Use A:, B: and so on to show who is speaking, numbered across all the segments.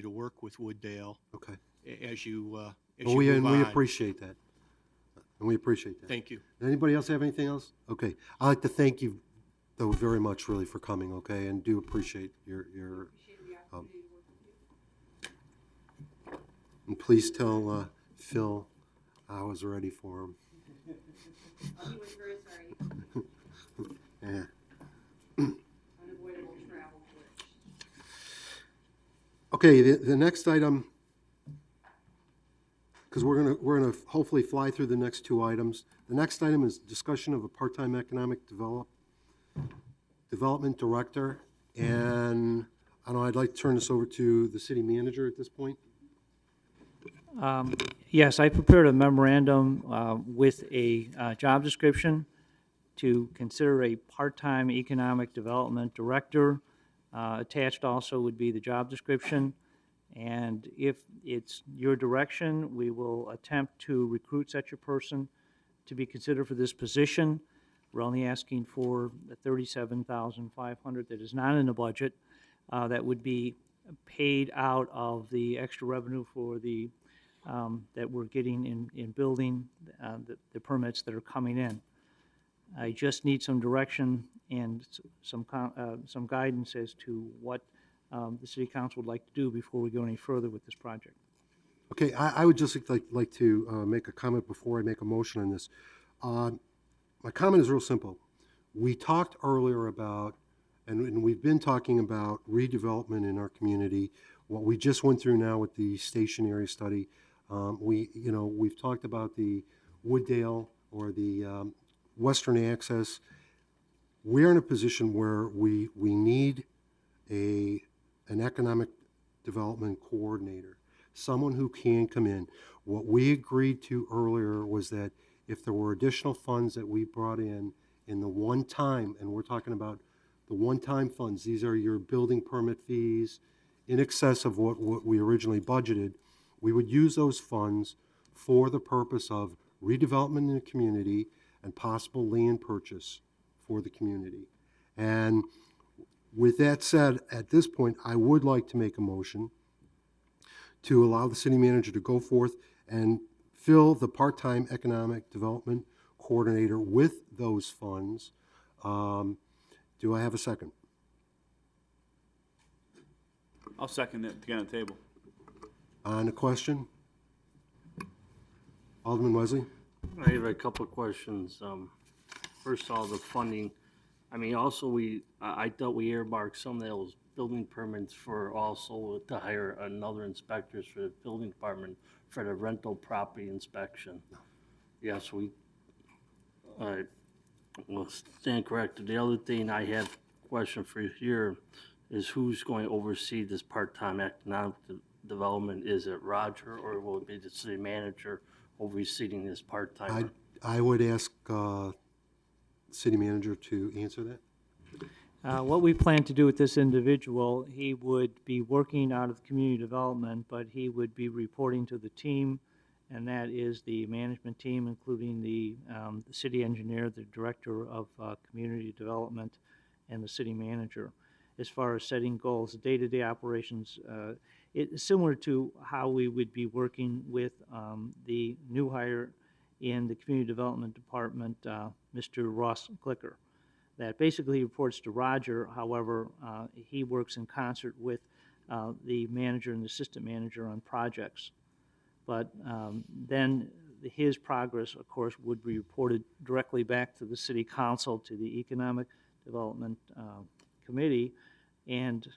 A: to work with Wooddale
B: Okay.
A: as you
B: Well, we
A: move on.
B: appreciate that. And we appreciate that.
A: Thank you.
B: Anybody else have anything else? Okay. I'd like to thank you, though, very much, really, for coming, okay? And do appreciate your and please tell Phil I was ready for him.
C: He was very sorry.
B: Yeah.
C: Unavoidable travel glitch.
B: Okay, the next item, because we're gonna hopefully fly through the next two items. The next item is discussion of a part-time economic development director, and I don't know, I'd like to turn this over to the city manager at this point.
D: Yes, I prepared a memorandum with a job description to consider a part-time economic development director. Attached also would be the job description. And if it's your direction, we will attempt to recruit such a person to be considered for this position. We're only asking for the $37,500 that is not in the budget. That would be paid out of the extra revenue for the that we're getting in building the permits that are coming in. I just need some direction and some guidance as to what the city council would like to do before we go any further with this project.
B: Okay, I would just like to make a comment before I make a motion on this. My comment is real simple. We talked earlier about, and we've been talking about redevelopment in our community. What we just went through now with the stationary study, we've talked about the Wooddale or the Western Access. We're in a position where we need an economic development coordinator, someone who can come in. What we agreed to earlier was that if there were additional funds that we brought in the one time, and we're talking about the one-time funds, these are your building permit fees in excess of what we originally budgeted, we would use those funds for the purpose of redevelopment in the community and possible land purchase for the community. And with that said, at this point, I would like to make a motion to allow the city manager to go forth and fill the part-time economic development coordinator with those funds. Do I have a second?
E: I'll second it to get on the table.
B: On the question? Alderman Wesley?
F: I have a couple of questions. First of all, the funding. I mean, also I thought we earmarked some of those building permits for also to hire another inspectors for the building department for the rental property inspection. Yes, well, stand corrected. The other thing I have a question for you here is who's going to oversee this part-time economic development? Is it Roger or will it be the city manager overseeing this part-time?
B: I would ask city manager to answer that.
D: What we plan to do with this individual, he would be working out of community development, but he would be reporting to the team, and that is the management team, including the city engineer, the director of community development, and the city manager. As far as setting goals, day-to-day operations, it's similar to how we would be working with the new hire in the community development department, Mr. Ross Clicker. That basically reports to Roger. However, he works in concert with the manager and the assistant manager on projects. But then his progress, of course, would be reported directly back to the city council, to the economic development committee, and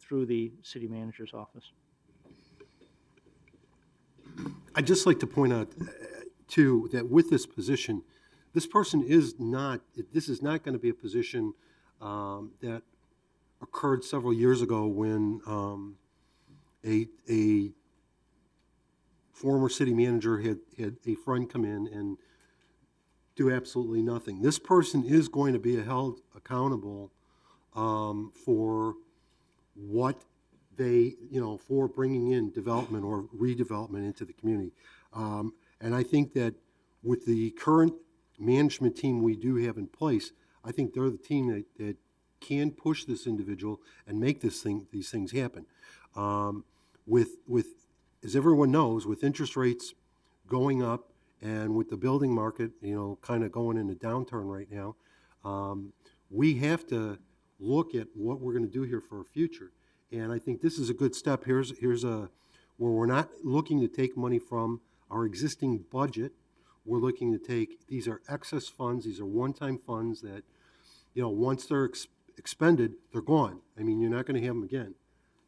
D: through the city manager's office.
B: I'd just like to point out, too, that with this position, this person is not, this is not going to be a position that occurred several years ago when a former city manager had a friend come in and do absolutely nothing. This person is going to be held accountable for what they, for bringing in development or redevelopment into the community. And I think that with the current management team we do have in place, I think they're the team that can push this individual and make these things happen. With, as everyone knows, with interest rates going up and with the building market, kind of going in a downturn right now, we have to look at what we're going to do here for our future. And I think this is a good step. Here's where we're not looking to take money from our existing budget. We're looking to take, these are excess funds, these are one-time funds that, once they're expended, they're gone. I mean, you're not going to have them again.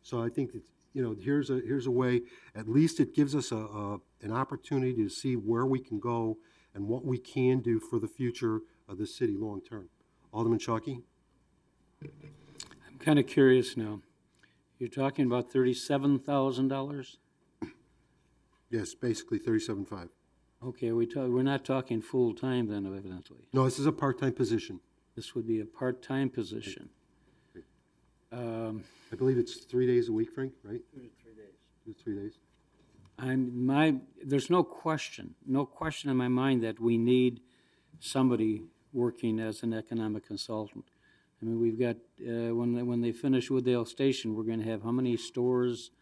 B: So I think that, here's a way, at least it gives us an opportunity to see where we can go and what we can do for the future of the city long-term. Alderman Chalky?
G: I'm kind of curious now. You're talking about $37,000?
B: Yes, basically 37.5.
G: Okay, we're not talking full-time then, evidently.
B: No, this is a part-time position.
G: This would be a part-time position.
B: I believe it's 3 days a week, Frank, right? 3 days.
G: There's no question in my mind that we need somebody working as an economic consultant. I mean, we've got, when they finish Wooddale Station, we're gonna have how many stores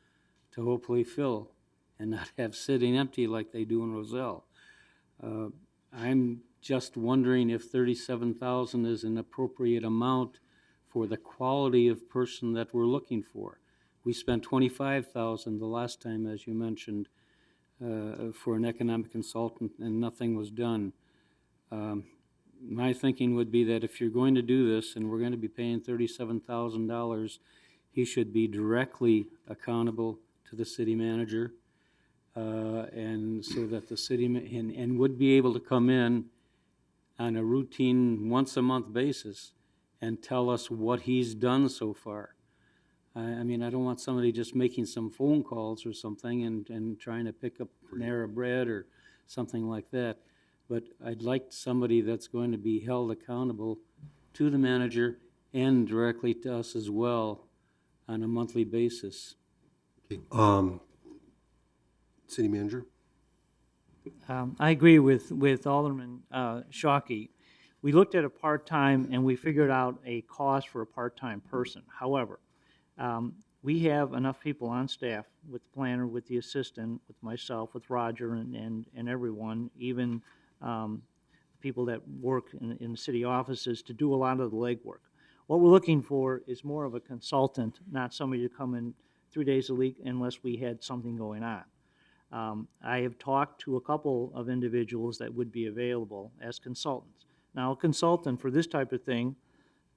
G: to hopefully fill and not have sitting empty like they do in Roselle? I'm just wondering if 37,000 is an appropriate amount for the quality of person that we're looking for. We spent 25,000 the last time, as you mentioned, for an economic consultant, and nothing was done. My thinking would be that if you're going to do this, and we're going to be paying $37,000, he should be directly accountable to the city manager, and so that the city, and would be able to come in on a routine, once-a-month basis and tell us what he's done so far. I mean, I don't want somebody just making some phone calls or something and trying to pick up Panera Bread or something like that. But I'd like somebody that's going to be held accountable to the manager and directly to us as well on a monthly basis.
B: Okay. City manager?
D: I agree with Alderman Shockey. We looked at a part-time and we figured out a cost for a part-time person. However, we have enough people on staff with the planner, with the assistant, with myself, with Roger and everyone, even people that work in the city offices to do a lot of the legwork. What we're looking for is more of a consultant, not somebody to come in 3 days a week unless we had something going on. I have talked to a couple of individuals that would be available as consultants. Now, a consultant for this type of thing,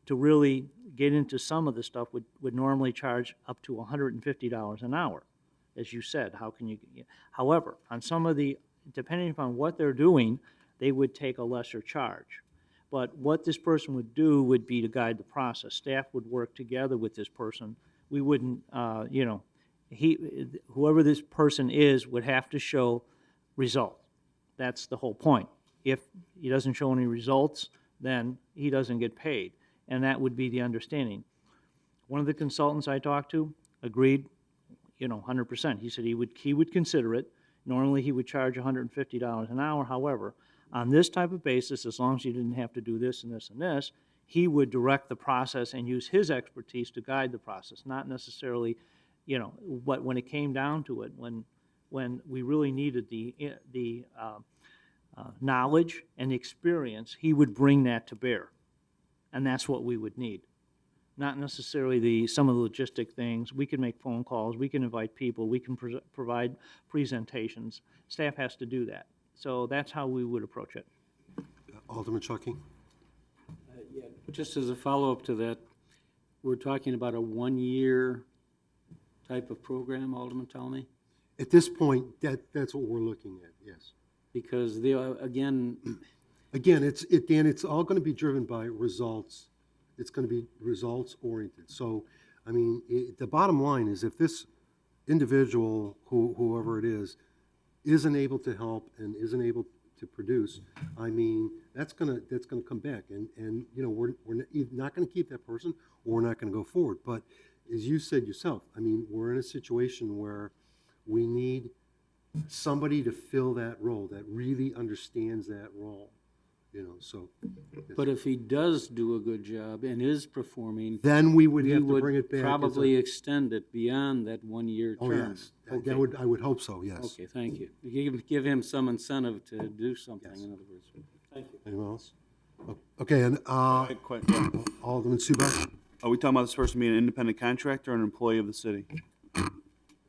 D: to really get into some of the stuff, would normally charge up to $150 an hour. As you said, how can you, however, on some of the, depending upon what they're doing, they would take a lesser charge. But what this person would do would be to guide the process. Staff would work together with this person. We wouldn't, whoever this person is would have to show results. That's the whole point. If he doesn't show any results, then he doesn't get paid, and that would be the understanding. One of the consultants I talked to agreed, 100%. He said he would consider it. Normally, he would charge $150 an hour. However, on this type of basis, as long as you didn't have to do this and this and this, he would direct the process and use his expertise to guide the process, not necessarily, but when it came down to it, when we really needed the knowledge and experience, he would bring that to bear. And that's what we would need. Not necessarily some of the logistic things. We can make phone calls, we can invite people, we can provide presentations. Staff has to do that. So that's how we would approach it.
B: Alderman Chucky?
G: Just as a follow-up to that, we're talking about a one-year type of program, Alderman Talmy?
B: At this point, that's what we're looking at, yes.
G: Because again,
B: Again, Dan, it's all going to be driven by results. It's going to be results-oriented. So, I mean, the bottom line is if this individual, whoever it is, isn't able to help and isn't able to produce, I mean, that's gonna come back, and we're not going to keep that person, or we're not going to go forward. But as you said yourself, I mean, we're in a situation where we need somebody to fill that role that really understands that role. so.
G: But if he does do a good job and is performing,
B: Then we would
G: he
B: have to
G: would
B: bring it back. as a-
G: probably extend it beyond that 1-year
B: Oh,
G: term.
B: yes. I would hope so, yes.
G: Okay, thank you. Give him some incentive to do something,
B: Yes.
G: in other words. Thank you.
B: Anyone else? Okay, and
E: Yeah.
B: Alderman Subak,
E: Are we talking about this person being an independent contractor or an employee of the city?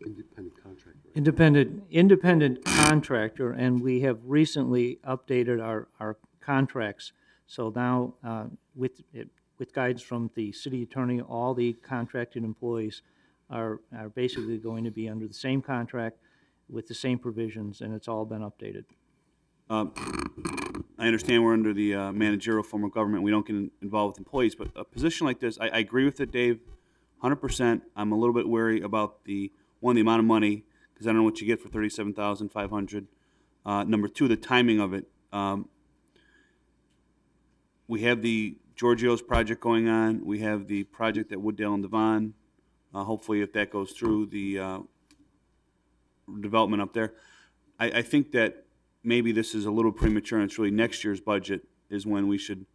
B: independent contractor.
D: Independent contractor, and we have recently updated our contracts. So now, with guidance from the city attorney, all the contracted employees are basically going to be under the same contract with the same provisions, and it's all been updated.
E: I understand we're under the managerial form of government. We don't get involved with employees, but a position like this, I agree with it, Dave, 100%. I'm a little bit wary about the amount of money, because I don't know what you get for $37,500. Number two, the timing of it. We have the Giorgio's project going on. We have the project at Wooddale and Devon. Hopefully, if that goes through, the development up there. I think that maybe this is a little premature, and it's really next year's budget is when we should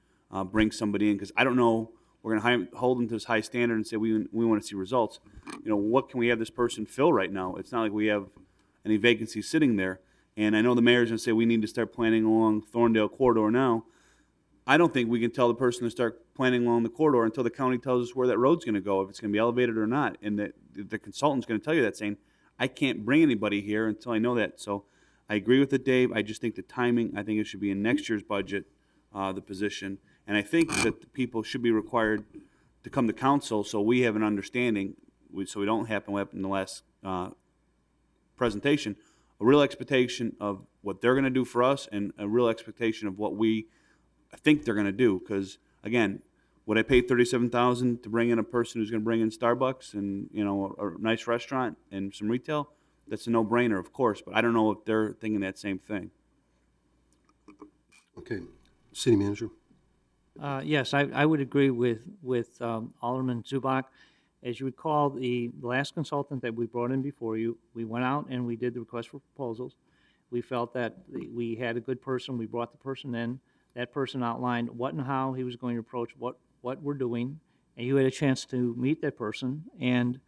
E: bring somebody in, because I don't know, we're going to hold them to this high standard and say we want to see results. What can we have this person fill right now? It's not like we have any vacancies sitting there. And I know the mayor's going to say we need to start planning along Thorndale corridor now. I don't think we can tell the person to start planning along the corridor until the county tells us where that road's going to go, if it's going to be elevated or not. And the consultant's going to tell you that, saying, I can't bring anybody here until I know that. So I agree with it, Dave. I just think the timing, I think it should be in next year's budget, the position. And I think that the people should be required to come to council so we have an understanding, so we don't happen what happened in the last presentation, a real expectation of what they're going to do for us and a real expectation of what we think they're going to do. Because, again, would I pay $37,000 to bring in a person who's going to bring in Starbucks and, a nice restaurant and some retail? That's a no-brainer, of course, but I don't know if they're thinking that same thing.
B: Okay, city manager.
D: Yes, I would agree with Alderman Zubak. As you recall, the last consultant that we brought in before you, we went out and we did the request for proposals. We felt that we had a good person. We brought the person in. That person outlined what and how he was going to approach what we're doing, and you had a chance to meet that person, and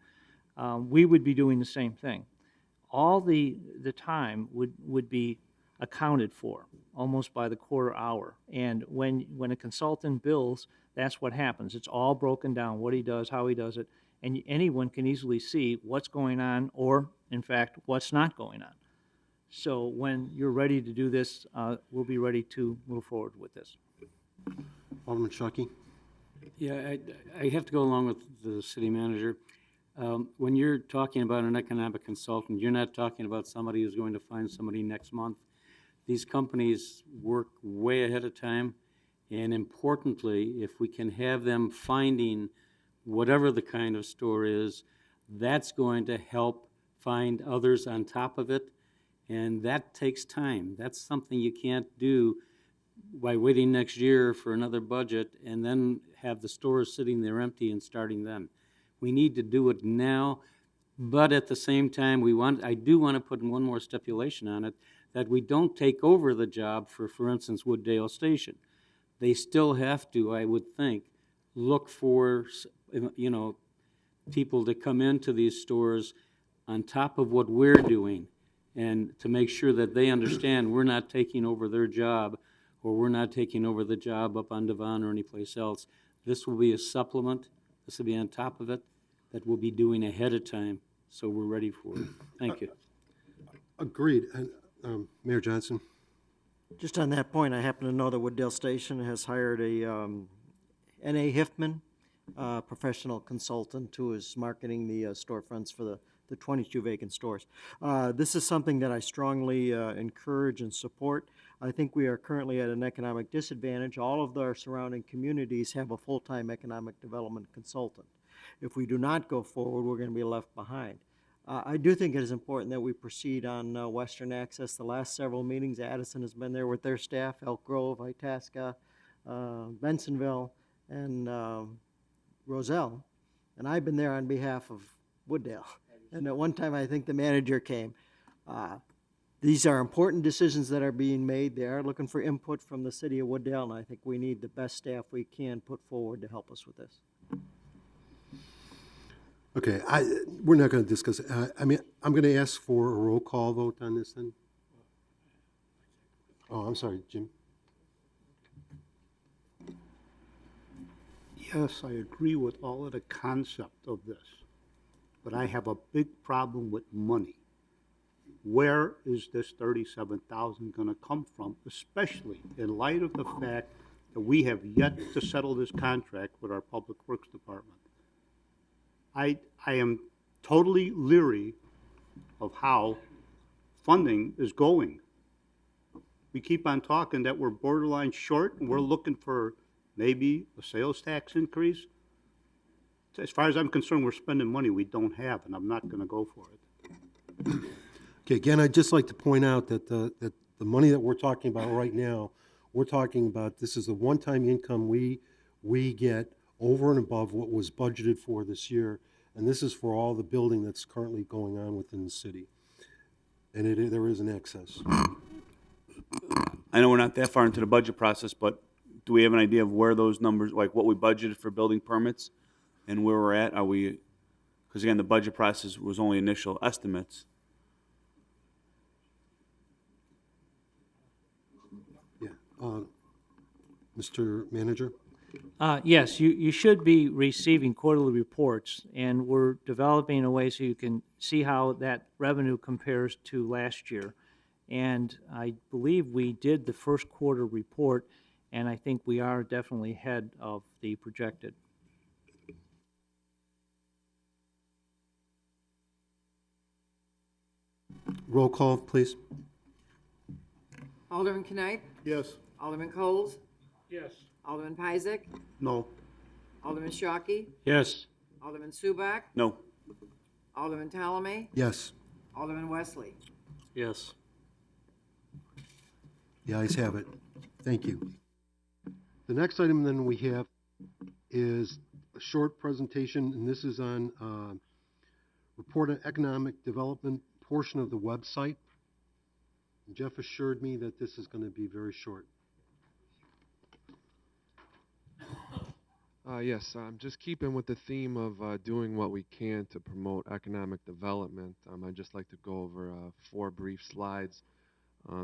D: we would be doing the same thing. All the time would be accounted for, almost by the quarter hour. And when a consultant bills, that's what happens. It's all broken down, what he does, how he does it, and anyone can easily see what's going on or, in fact, what's not going on. So when you're ready to do this, we'll be ready to move forward with this.
B: Alderman Shuckey.
G: Yeah, I have to go along with the city manager. When you're talking about an economic consultant, you're not talking about somebody who's going to find somebody next month. These companies work way ahead of time, and importantly, if we can have them finding whatever the kind of store is, that's going to help find others on top of it, and that takes time. That's something you can't do by waiting next year for another budget and then have the stores sitting there empty and starting then. We need to do it now, but at the same time, I do want to put one more stipulation on it, that we don't take over the job for instance, Wooddale Station. They still have to, I would think, look for, people to come into these stores on top of what we're doing, and to make sure that they understand we're not taking over their job, or we're not taking over the job up on Devon or anyplace else. This will be a supplement. This will be on top of it that we'll be doing ahead of time, so we're ready for it. Thank you.
B: Agreed. And Mayor Johnson.
H: Just on that point, I happen to know that Wooddale Station has hired a N.A. Hiffman, professional consultant who is marketing the storefronts for the 22 vacant stores. This is something that I strongly encourage and support. I think we are currently at an economic disadvantage. All of our surrounding communities have a full-time economic development consultant. If we do not go forward, we're going to be left behind. I do think it is important that we proceed on Western Access. The last several meetings, Addison has been there with their staff, Elk Grove, Itasca, Bensonville, and Roselle. And I've been there on behalf of Wooddale. And at one time, I think the manager came. these are important decisions that are being made. They are looking for input from the city of Wooddale, and I think we need the best staff we can put forward to help us with this.
B: Okay, we're not going to discuss, I mean, I'm going to ask for a roll call vote on this then. Oh, I'm sorry, Jim.
A: Yes, I agree with all of the concept of this, but I have a big problem with money. Where is this 37,000 gonna come from, especially in light of the fact that we have yet to settle this contract with our Public Works Department? I am totally leery of how funding is going. We keep on talking that we're borderline short, and we're looking for maybe a sales tax increase. As far as I'm concerned, we're spending money we don't have, and I'm not gonna go for it.
B: Okay, again, I'd just like to point out that the money that we're talking about right now, we're talking about, this is a one-time income we get over and above what was budgeted for this year, and this is for all the building that's currently going on within the city. And there is an excess.
E: I know we're not that far into the budget process, but do we have an idea of where those numbers, like what we budgeted for building permits and where we're at? Are we, because again, the budget process was only initial estimates.
B: Yeah. Mr. Manager?
D: Yes, you should be receiving quarterly reports, and we're developing a way so you can see how that revenue compares to last year. And I believe we did the first quarter report, and I think we are definitely ahead of the projected.
B: Roll call, please.
C: Alderman Knight,
A: Yes.
C: Alderman Coles,
F: Yes.
C: Alderman Peisig,
A: No.
C: Alderman Shockey,
G: Yes.
C: Alderman Subak,
E: No.
C: Alderman Talame,
B: Yes,
C: Alderman Wesley.
F: Yes.
B: the ayes have it. Thank you. The next item then we have is a short presentation, and this is on report on economic development portion of the website. Jeff assured me that this is going to be very short.
I: Yes, just keeping with the theme of doing what we can to promote economic development. I'd just like to go over 4 brief slides.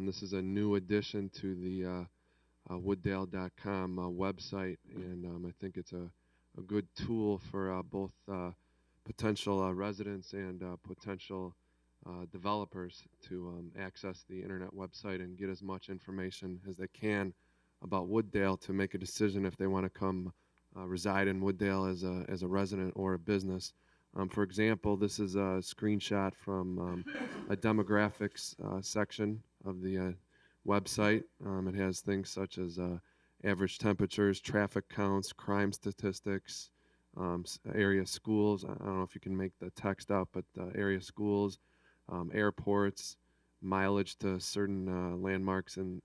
I: This is a new addition to the wooddale.com website, and I think it's a good tool for both potential residents and potential developers to access the internet website and get as much information as they can about Wooddale to make a decision if they want to come reside in Wooddale as a resident or a business. For example, this is a screenshot from a demographics section of the website. It has things such as average temperatures, traffic counts, crime statistics, area schools. I don't know if you can make the text out, but area schools, airports, mileage to certain landmarks in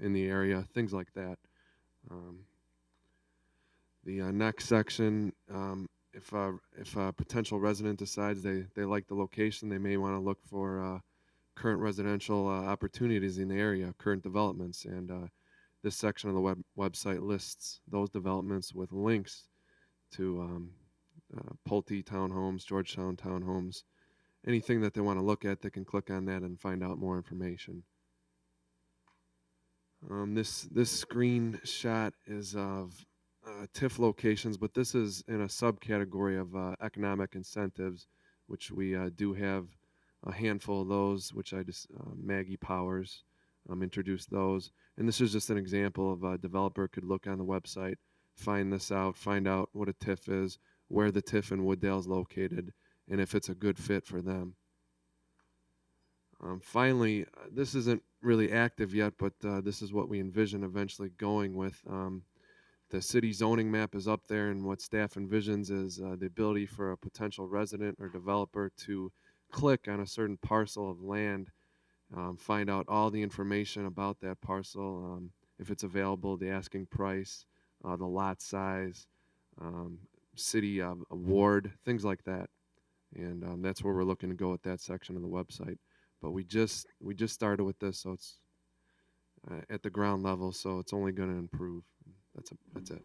I: the area, things like that. The next section, if a potential resident decides they like the location, they may want to look for current residential opportunities in the area, current developments, and this section of the website lists those developments with links to Pulte townhomes, Georgetown townhomes, anything that they want to look at. They can click on that and find out more information. This screenshot is of TIF locations, but this is in a subcategory of economic incentives, which we do have a handful of those, which Maggie Powers introduced those. And this is just an example of a developer could look on the website, find this out, find out what a TIF is, where the TIF in Wooddale is located, and if it's a good fit for them. Finally, this isn't really active yet, but this is what we envision eventually going with. The city zoning map is up there, and what staff envisions is the ability for a potential resident or developer to click on a certain parcel of land, find out all the information about that parcel, if it's available, the asking price, the lot size, city award, things like that. And that's where we're looking to go with that section of the website. but we just started with this, so it's at the ground level, so it's only going to improve. That's it.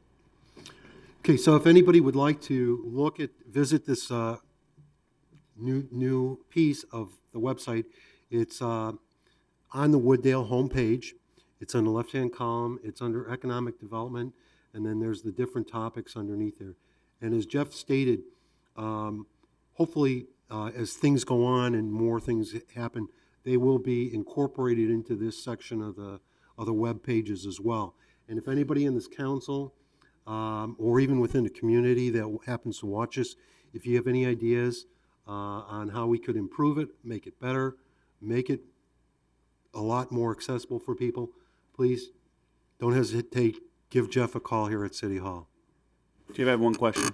B: Okay, so if anybody would like to visit this new piece of the website, it's on the Wooddale homepage. It's on the left-hand column. It's under Economic Development, and then there's the different topics underneath there. And as Jeff stated, hopefully, as things go on and more things happen, they will be incorporated into this section of the web pages as well. And if anybody in this council, or even within the community that happens to watch us, if you have any ideas on how we could improve it, make it better, make it a lot more accessible for people, please don't hesitate. Give Jeff a call here at City Hall.
E: Chief, I have one question,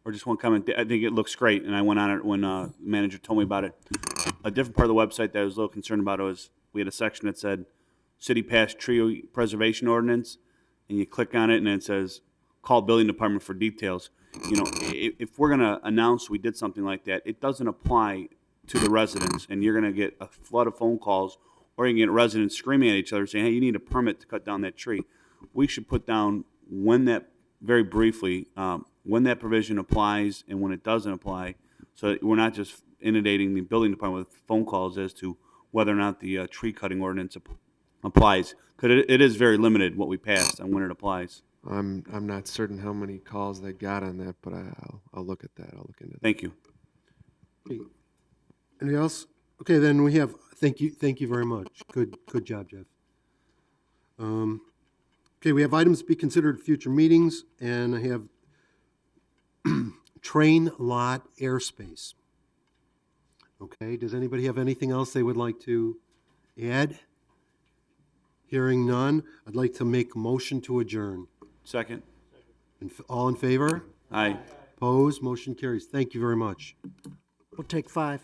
E: or just one comment. I think it looks great, and I went on it when the manager told me about it. A different part of the website that I was a little concerned about was we had a section that said City Passed Tree Preservation Ordinance, and you click on it, and it says call building department for details. You know, if we're going to announce we did something like that, it doesn't apply to the residents, and you're going to get a flood of phone calls, or you can get residents screaming at each other saying, hey, you need a permit to cut down that tree. We should put down when that, very briefly, when that provision applies and when it doesn't apply, so that we're not just inundating the building department with phone calls as to whether or not the tree cutting ordinance applies. Because it is very limited what we passed and when it applies.
I: I'm not certain how many calls they got on that, but I'll look at that. I'll look into that.
E: Thank you.
B: Okay. Anything else? Okay, then we have, thank you very much. Good job, Jeff. Okay, we have items to be considered at future meetings, and I have train lot airspace. Okay, does anybody have anything else they would like to add? Hearing none, I'd like to make a motion to adjourn.
E: Second.
B: All in favor?
E: Aye.
B: Opposed? Motion carries. Thank you very much.
H: We'll take 5.